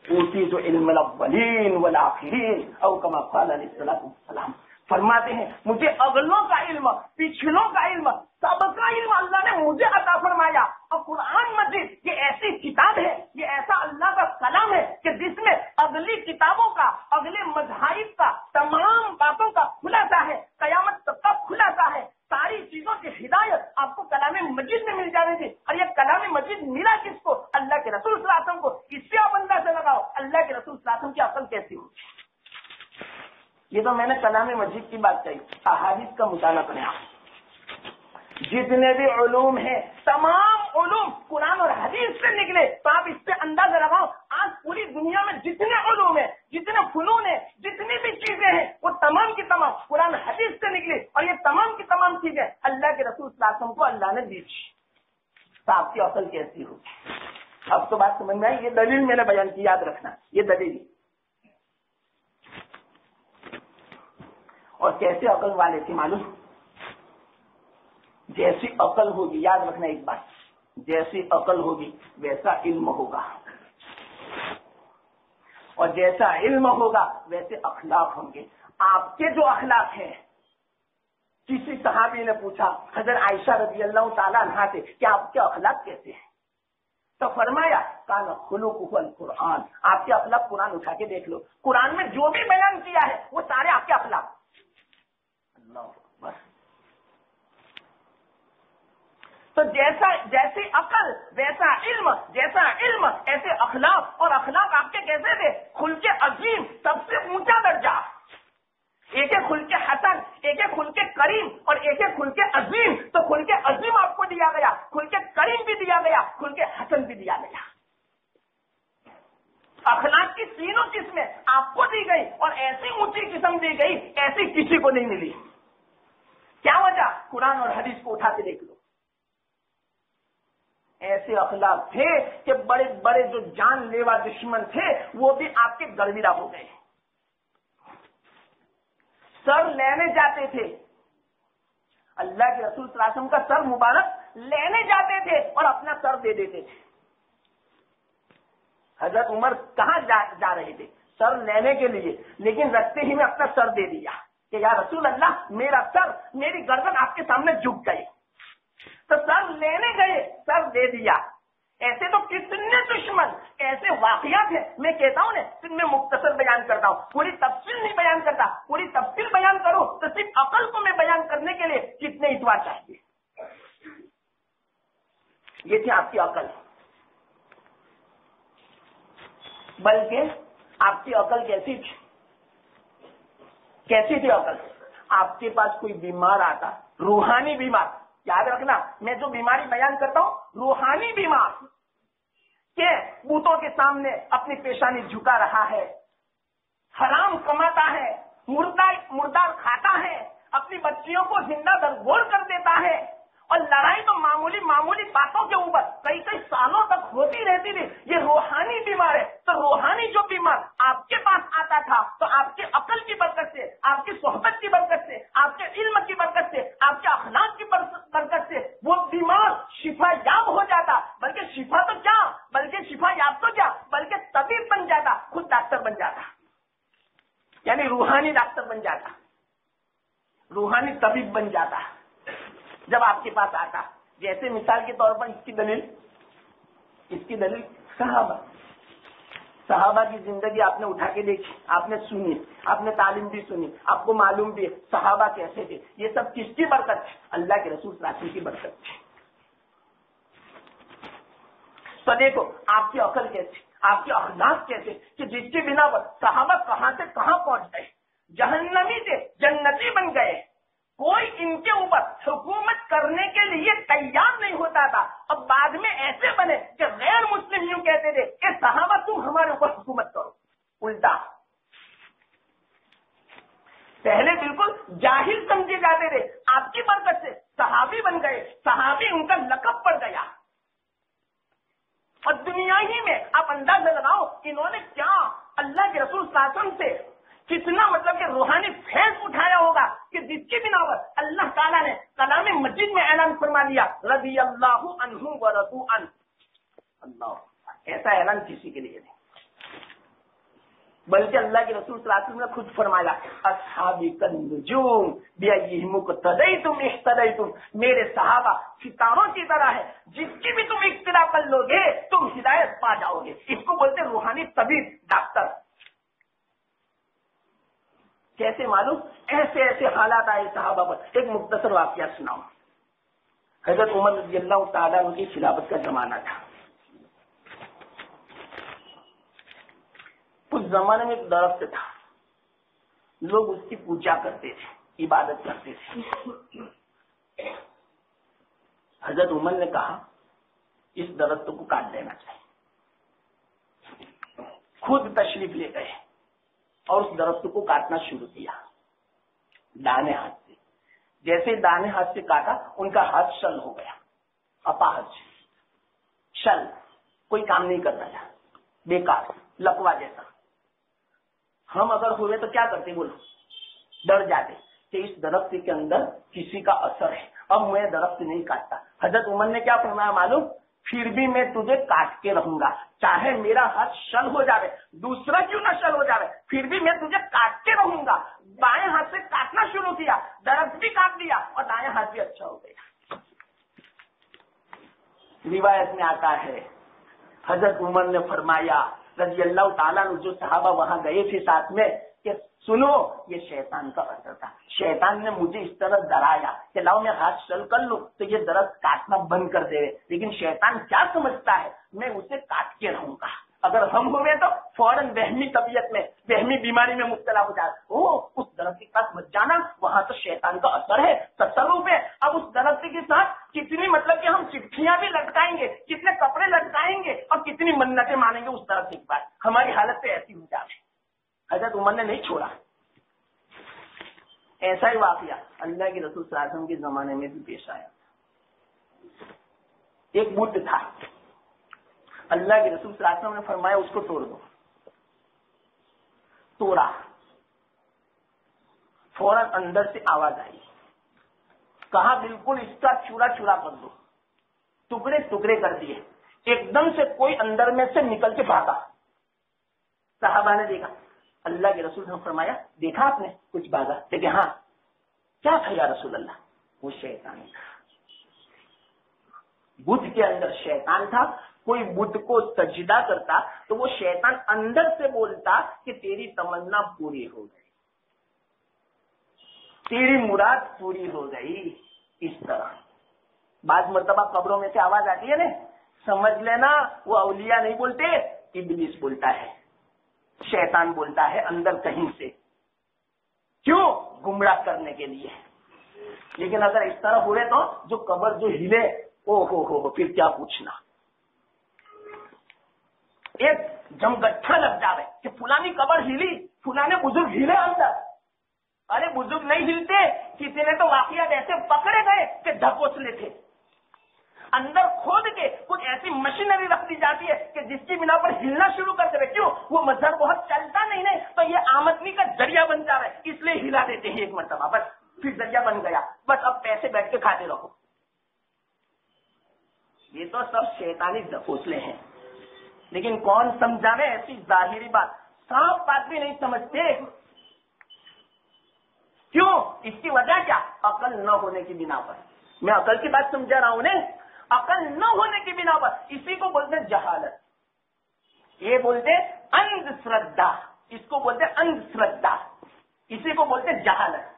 Speaker 1: اوتیت علم الاولین والآخرین او کما قال علیہ السلام. فرماتے ہیں مجھے اگلوں کا علم، پچھلوں کا علم، سب کا علم اللہ نے مجھے عطا فرمایا. اور قرآن مجید یہ ایسی کتاب ہے، یہ ایسا اللہ کا کلام ہے کہ جس میں اگلی کتابوں کا، اگلے مذاہب کا تمام باتوں کا خلاصہ ہے، قیامت تک کا خلاصہ ہے. ساری چیزوں کی ہدایت آپ کو کلام مجید میں مل جانے تھی. اور یہ کلام مجید ملا کس کو؟ اللہ کے رسول صلی اللہ علیہ وسلم کو. اس سے آپ اندازہ لگاؤ اللہ کے رسول صلی اللہ علیہ وسلم کی عقل کیسی ہوگی. یہ تو میں نے کلام مجید کی بات کہی. احادیث کا مطالعہ کریں. آپ جتنے بھی علوم ہیں تمام علوم قرآن اور حدیث سے نکلے. تو آپ اس سے اندازہ لگاؤ آج پوری دنیا میں جتنے علوم ہیں، جتنے فنون ہیں، جتنی بھی چیزیں ہیں وہ تمام کی تمام قرآن حدیث سے نکلے. اور یہ تمام کی تمام چیزیں اللہ کے رسول صلی اللہ علیہ وسلم کو اللہ نے دی. تو آپ کی عقل کیسی ہوگی؟ اب تو بات سمجھ میں آئی. یہ دلیل میں نے بیان کی، یاد رکھنا یہ دلیل. اور کیسے عقل والے تھے معلوم؟ جیسی عقل ہوگی، یاد رکھنا ایک بات، جیسی عقل ہوگی ویسا علم ہوگا، اور جیسا علم ہوگا ویسے اخلاق ہوں گے. آپ کے جو اخلاق ہیں، کسی صحابی نے پوچھا حضرت عائشہ رضی اللہ تعالیٰ عنہا سے کہ آپ کے اخلاق کیسے ہیں؟ تو فرمایا کان خلقہ القرآن. آپ کے اخلاق قرآن اٹھا کے دیکھ لو، قرآن میں جو بھی بیان کیا ہے وہ سارے آپ کے اخلاق. بس. تو جیسی عقل ویسا علم، جیسا علم ایسے اخلاق. اور اخلاق آپ کے کیسے تھے؟ خلق عظیم، سب سے اونچا درجہ. ایک ہے خلق حسن، ایک ہے خلق کریم اور ایک ہے خلق عظیم. تو خلق عظیم آپ کو دیا گیا، خلق کریم بھی دیا گیا، خلق حسن بھی دیا گیا. اخلاق کی تینوں قسمیں آپ کو دی گئی اور ایسی اونچی قسم دی گئی ایسی کسی کو نہیں ملی. کیا وجہ؟ قرآن اور حدیث کو اٹھا کے دیکھ لو. ایسے اخلاق تھے کہ بڑے بڑے جو جان لیوا دشمن تھے وہ بھی آپ کے گرویدہ ہو گئے. سر لینے جاتے تھے، اللہ کے رسول صلی اللہ علیہ وسلم کا سر مبارک لینے جاتے تھے اور اپنا سر دے دیتے تھے. حضرت عمر کہاں جا رہے تھے؟ سر لینے کے لیے، لیکن رستے ہی میں اپنا سر دے دیا کہ یا رسول اللہ میرا سر، میری گردن آپ کے سامنے جھک گئی. تو سر لینے گئے، سر دے دیا. ایسے تو کتنے دشمن، ایسے واقعات ہیں. میں کہتا ہوں نا صرف میں مختصر بیان کرتا ہوں، پوری تفصیل نہیں بیان کرتا. پوری تفصیل بیان کروں تو صرف عقل کو میں بیان کرنے کے لیے کتنے اتوار چاہیے. یہ تھی آپ کی عقل. بلکہ آپ کی عقل کیسی تھی؟ کیسی تھی عقل؟ آپ کے پاس کوئی بیمار آتا، روحانی بیمار، یاد رکھنا میں جو بیماری بیان کرتا ہوں روحانی بیمار، کہ بتوں کے سامنے اپنی پیشانی جھکا رہا ہے، حرام کماتا ہے، مردار کھاتا ہے، اپنی بچیوں کو زندہ درگور کر دیتا ہے، اور لڑائی تو معمولی باتوں کے اوپر کئی سالوں تک ہوتی رہتی تھی. یہ روحانی بیمار ہے. تو روحانی جو بیمار آپ کے پاس آتا تھا تو آپ کی عقل کی برکت سے, آپ کی صحبت کی برکت سے, آپ کے علم کی برکت سے, آپ کے اخلاق کی برکت سے وہ بیمار شفا یاب ہو جاتا. بلکہ شفا تو کیا, بلکہ شفا یاب تو کیا, بلکہ طبیب بن جاتا, خود ڈاکٹر بن جاتا, یعنی روحانی ڈاکٹر بن جاتا, روحانی طبیب بن جاتا جب آپ کے پاس آتا. جیسے مثال کے طور پر اس کی دلیل صحابہ کی زندگی آپ نے اٹھا کے دیکھی, آپ نے سنی, آپ نے تعلیم بھی سنی, آپ کو معلوم بھی ہے صحابہ کیسے تھے. یہ سب کس کی برکت ہے؟ اللہ کے رسول صلی اللہ علیہ وسلم کی برکت تھی. تو دیکھو آپ کی عقل کیسے, آپ کے اخلاق کیسے, کہ جس کی بنا پر صحابہ کہاں سے کہاں پہنچ گئے, جہنمی سے جنتی بن گئے. کوئی ان کے اوپر حکومت کرنے کے لیے تیار نہیں ہوتا تھا. اب بعد میں ایسے بنے کہ غیر مسلم یوں کہتے تھے کہ صحابہ تم ہمارے اوپر حکومت کرو. الٹا پہلے بالکل جاہل سمجھے جاتے تھے, آپ کی برکت سے صحابی بن گئے, صحابی ان کا لقب پڑ گیا. اور دنیا ہی میں آپ اندازہ لگاؤ انہوں نے کیا اللہ کے رسول صلی اللہ علیہ وسلم سے کتنا مطلب کہ روحانی فیض اٹھایا ہوگا, کہ جس کی بنا پر اللہ تعالیٰ نے کلام مجید میں اعلان فرما دیا رضی اللہ عنہ ورضوا عنہ. اللہ, ایسا اعلان کسی کے لیے نہیں, بلکہ اللہ کے رسول صلی اللہ علیہ وسلم نے خود فرمایا اصحابی کالنجوم بأیہم اقتدیتم اہتدیتم. میرے صحابہ ستاروں کی طرح ہے, جس کی بھی تم اقتدا کر لو گے تم ہدایت پا جاؤ گے. اس کو بولتے روحانی طبیب, ڈاکٹر. کیسے معلوم؟ ایسے ایسے حالات آئے صحابہ پر. ایک مختصر واقعہ سناؤں. حضرت عمر رضی اللہ تعالیٰ عنہ کی خلافت کا زمانہ تھا. اس زمانے میں ایک درخت تھا, لوگ اس کی پوجا کرتے تھے, عبادت کرتے تھے. حضرت عمر نے کہا اس درخت کو کاٹ دینا چاہیے. خود تشریف لے گئے اور اس درخت کو کاٹنا شروع کیا دانے ہاتھ سے. جیسے دانے ہاتھ سے کاٹا ان کا ہاتھ شل ہو گیا, اپاہج شل, کوئی کام نہیں کر رہا, بیکار, لکوا جیسا. ہم اگر ہوئے تو کیا کرتے, بولو, ڈر جاتے کہ اس درخت کے اندر کسی کا اثر ہے, اب میں درخت نہیں کاٹتا. حضرت عمر نے کیا فرمایا معلوم؟ پھر بھی میں تجھے کاٹ کے رہوں گا, چاہے میرا ہاتھ شل ہو جائے, دوسرا کیوں نہ شل ہو جائے, پھر بھی میں تجھے کاٹ کے رہوں گا. بائیں ہاتھ سے کاٹنا شروع کیا, درخت بھی کاٹ دیا اور دائیں ہاتھ بھی اچھا ہو گیا. روایت میں آتا ہے حضرت عمر نے فرمایا رضی اللہ تعالیٰ عنہ, جو صحابہ وہاں گئے تھے ساتھ میں, کہ سنو یہ شیطان کا اثر تھا. شیطان نے مجھے اس طرح ڈرایا کہ لاؤ میں ہاتھ شل کر لوں تو یہ درخت کاٹنا بند کر دے, لیکن شیطان کیا سمجھتا ہے, میں اسے کاٹ کے رہوں گا. اگر ہم ہوئے تو فوراً وہمی طبیعت میں, وہمی بیماری میں مبتلا ہو جائے. اس درخت کے پاس مت جانا, وہاں تو شیطان کا اثر ہے, تصرف ہے. اب اس درخت کے ساتھ کتنی مطلب کہ ہم چٹھیاں بھی لٹکائیں گے, کتنے کپڑے لٹکائیں گے اور کتنی منتیں مانیں گے اس درخت کے پاس, ہماری حالت پہ ایسی ہو جائے. حضرت عمر نے نہیں چھوڑا. ایسا ہی واقعہ اللہ کے رسول صلی اللہ علیہ وسلم کے زمانے میں بھی پیش آیا. ایک بت تھا, اللہ کے رسول صلی اللہ علیہ وسلم نے فرمایا اس کو توڑ دو. توڑا, فوراً اندر سے آواز آئی, کہا بالکل اس کا چورا چورا کر دو. ٹکڑے ٹکڑے کر دیے. ایک دم سے کوئی اندر میں سے نکل کے بھاگا. صحابہ نے دیکھا, اللہ کے رسول نے فرمایا دیکھا آپ نے کچھ بھاگا؟ لیکن ہاں کیا تھا یا رسول اللہ؟ وہ شیطان تھا. بدھ کے اندر شیطان تھا. کوئی بدھ کو سجدہ کرتا تو وہ شیطان اندر سے بولتا کہ تیری تمنا پوری ہو گئی, تیری مراد پوری ہو گئی. اس طرح بعض مرتبہ قبروں میں سے آواز آتی ہے نا, سمجھ لینا وہ اولیاء نہیں بولتے, ابلیس بولتا ہے, شیطان بولتا ہے اندر کہیں سے. کیوں؟ گمراہ کرنے کے لیے. لیکن اگر اس طرح ہوئے تو جو قبر جو ہلے, او ہو پھر کیا پوچھنا. ایک جمگٹھا لگ جاوے کہ فلانی قبر ہلی, فلانے بزرگ ہلے اندر. ارے بزرگ نہیں ہلتے, کسی نے تو واقعات ایسے پکڑے گئے کہ ڈھکوسلے تھے. اندر کھود کے کچھ ایسی مشینری رکھ دی جاتی ہے کہ جس کی بنا پر ہلنا شروع کر دے. کیوں؟ وہ مظہر بہت چلتا نہیں ہے تو یہ آمدنی کا ذریعہ بن جا رہا ہے, اس لیے ہلا دیتے ہیں ایک مرتبہ, بس پھر ذریعہ بن گیا, بس اب پیسے بیٹھ کے کھاتے رہو. یہ تو سب شیطانی دھوسلے ہیں, لیکن کون سمجھاوے ایسی ظاہری بات؟ صاف بات بھی نہیں سمجھتے. کیوں؟ اس کی وجہ کیا؟ عقل نہ ہونے کی بنا پر. میں عقل کی بات سمجھا رہا ہوں نے, عقل نہ ہونے کی بنا پر. اسی کو بولتے جہالت, یہ بولتے اندھ شردھا, اس کو بولتے اندھ شردھا, اسی کو بولتے جہالت.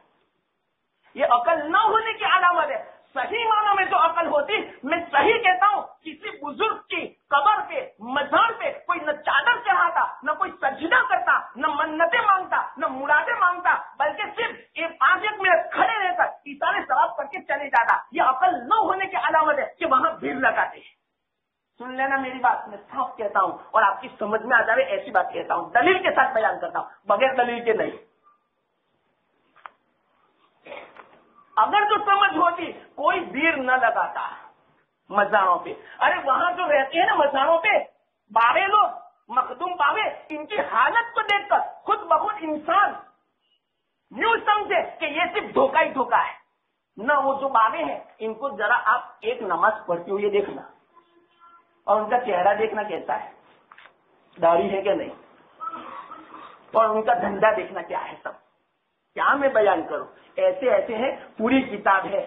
Speaker 1: یہ عقل نہ ہونے کی علامت ہے. صحیح معنوں میں جو عقل ہوتی, میں صحیح کہتا ہوں, کسی بزرگ کی قبر پہ مزار پہ کوئی نہ چادر چڑھاتا, نہ کوئی سجدہ کرتا, نہ منتیں مانگتا, نہ مرادیں مانگتا, بلکہ صرف ایک 5 منٹ کھڑے رہ کر اشارے ثواب کر کے چلے جاتا. یہ عقل نہ ہونے کی علامت ہے کہ وہاں بھیڑ لگاتے ہیں. سن لینا میری بات, میں صاف کہتا ہوں اور آپ کی سمجھ میں آ جائے ایسی بات کہتا ہوں, دلیل کے ساتھ بیان کرتا ہوں, بغیر دلیل کے نہیں. اگر جو سمجھ ہوتی, کوئی بھیڑ نہ لگاتا مزاروں پہ. ارے وہاں جو رہتے ہیں نا مزاروں پہ بابے لوگ, مخدوم بابے, ان کی حالت کو دیکھ کر خود بخود انسان یوں سمجھے کہ یہ صرف دھوکہ ہی دھوکہ ہے. نہ وہ جو بابے ہیں ان کو ذرا آپ ایک نماز پڑھتے ہوئے دیکھنا, اور ان کا چہرہ دیکھنا کیسا ہے, داڑھی ہے کہ نہیں, اور ان کا دھندا دیکھنا کیا ہے. سب کیا میں بیان کروں, ایسے ایسے ہیں, پوری کتاب ہے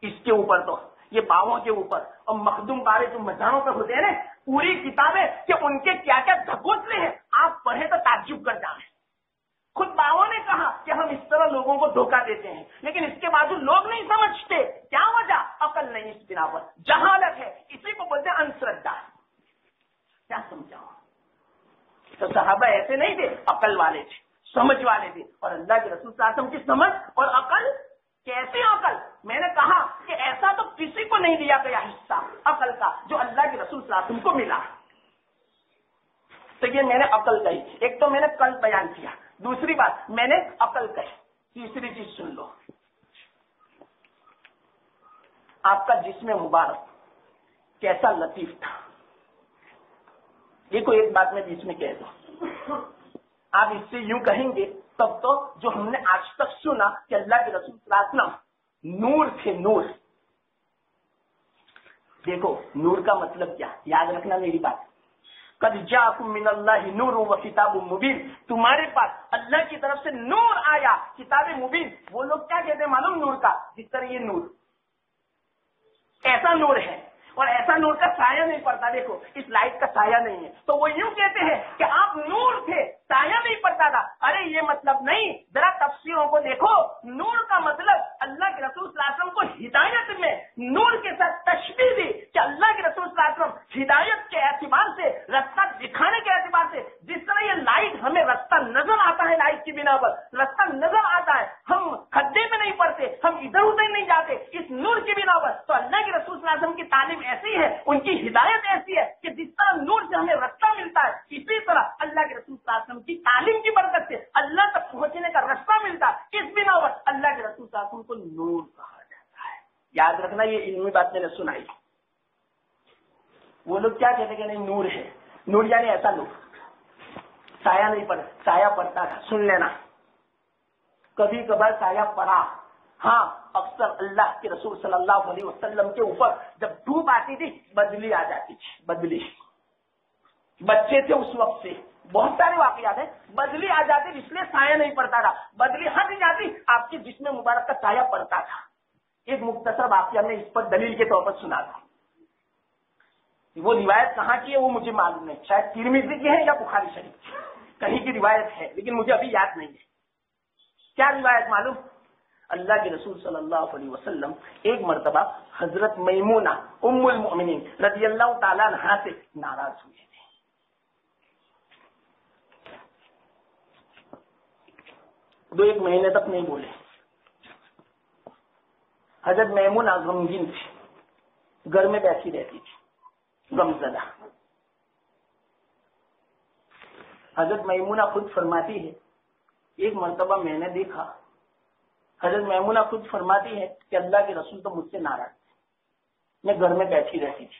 Speaker 1: اس کے اوپر, تو یہ باووں کے اوپر, اور مخدوم بارے جو مزاروں پر ہوتے ہیں نا, پوری کتاب ہے کہ ان کے کیا کیا دھکوسلے ہیں, آپ پڑھیں تو تعجب کر جائیں. خود باووں نے کہا کہ ہم اس طرح لوگوں کو دھوکہ دیتے ہیں, لیکن اس کے بعد لوگ نہیں سمجھتے. کیا وجہ؟ عقل نہیں اس بنا پر, جہالت ہے. اسی کو بولتے ہیں اندھشردھا. کیا سمجھاؤں؟ تو صحابہ ایسے نہیں تھے, عقل والے تھے, سمجھ والے تھے. اور اللہ کے رسول صلی اللہ علیہ وسلم کی سمجھ اور عقل, کیسی عقل؟ میں نے کہا کہ ایسا تو کسی کو نہیں دیا گیا حصہ عقل کا جو اللہ کے رسول صلی اللہ علیہ وسلم کو ملا. تو یہ میں نے عقل کہی. ایک تو میں نے کل بیان کیا, دوسری بات میں نے عقل کہی, تیسری چیز سن لو. آپ کا جسم مبارک کیسا لطیف تھا. یہ کوئی ایک بات میں بیچ میں کہہ دوں, آپ اس سے یوں کہیں گے تب تو جو ہم نے آج تک سنا کہ اللہ کے رسول صلی اللہ علیہ وسلم نور تھے, نور. دیکھو نور کا مطلب کیا, یاد رکھنا میری بات. قد جاءکم من اللہ نور و کتاب مبین, تمہارے پاس اللہ کی طرف سے نور آیا, کتاب مبین. وہ لوگ کیا کہتے ہیں معلوم نور کا؟ جس طرح یہ نور ایسا نور ہے, اور ایسا نور کا سایہ نہیں پڑتا. دیکھو اس لائٹ کا سایہ نہیں ہے, تو وہ یوں کہتے ہیں کہ آپ نور تھے, سایہ نہیں پڑتا تھا. ارے یہ مطلب نہیں, ذرا تفسیروں کو دیکھو. نور کا مطلب اللہ کے رسول صلی اللہ علیہ وسلم کو ہدایت میں نور کے ساتھ تشبیہ دی کہ اللہ کے رسول صلی اللہ علیہ وسلم ہدایت کے اعتبار سے, رستہ دکھانے کے اعتبار سے, جس طرح یہ لائٹ ہمیں رستہ نظر آتا ہے, لائٹ کی بنا پر رستہ نظر آتا ہے, ہم کھڈے میں نہیں پڑتے, ہم ادھر ادھر نہیں جاتے اس نور کی بنا پر. تو اللہ کے رسول صلی اللہ علیہ وسلم کی تعلیم ایسی ہے, ان کی ہدایت ایسی ہے کہ جس طرح نور سے ہمیں رستہ ملتا ہے, اسی طرح اللہ کے رسول صلی اللہ علیہ وسلم کی تعلیم کی برکت سے اللہ تک پہنچنے کا رستہ ملتا ہے. اس بنا پر اللہ کے رسول صلی اللہ علیہ وسلم کو نور کہا جاتا ہے. یاد رکھنا, یہ علمی بات میں نے سنائی. وہ لوگ کیا کہتے کہ نہیں نور ہے, نور یعنی ایسا نور, سایہ نہیں پڑتا. سایہ پڑتا تھا, سن لینا, کبھی کبھار سایہ پڑا. ہاں اکثر اللہ کے رسول صلی اللہ علیہ وسلم کے اوپر جب دھوپ آتی تھی بدلی آ جاتی تھی. بدلی, بچے تھے اس وقت سے, بہت سارے واقعات ہیں, بدلی آ جاتی اس لیے سایہ نہیں پڑتا تھا. بدلی ہٹ جاتی, آپ کے جسم مبارک کا سایہ پڑتا تھا. ایک مختصر واقعہ میں اس پر دلیل کے طور پر سنا تھا. وہ روایت کہاں کی ہے وہ مجھے معلوم نہیں, شاید ترمذی کی ہے یا بخاری شریف, کہیں کی روایت ہے, لیکن مجھے ابھی یاد نہیں ہے. کیا روایت معلوم؟ اللہ کے رسول صلی اللہ علیہ وسلم ایک مرتبہ حضرت میمونہ ام المؤمنین رضی اللہ تعالیٰ عنہا سے ناراض ہوئے تھے. ایک مہینے تک نہیں بولے. حضرت میمونہ غمگین تھی, گھر میں بیٹھی رہتی تھی, غمزدہ. حضرت میمونہ خود فرماتی ہے, ایک مرتبہ میں نے دیکھا, حضرت میمونہ خود فرماتی ہے کہ اللہ کے رسول تو مجھ سے ناراض تھے, میں گھر میں بیٹھی رہتی تھی,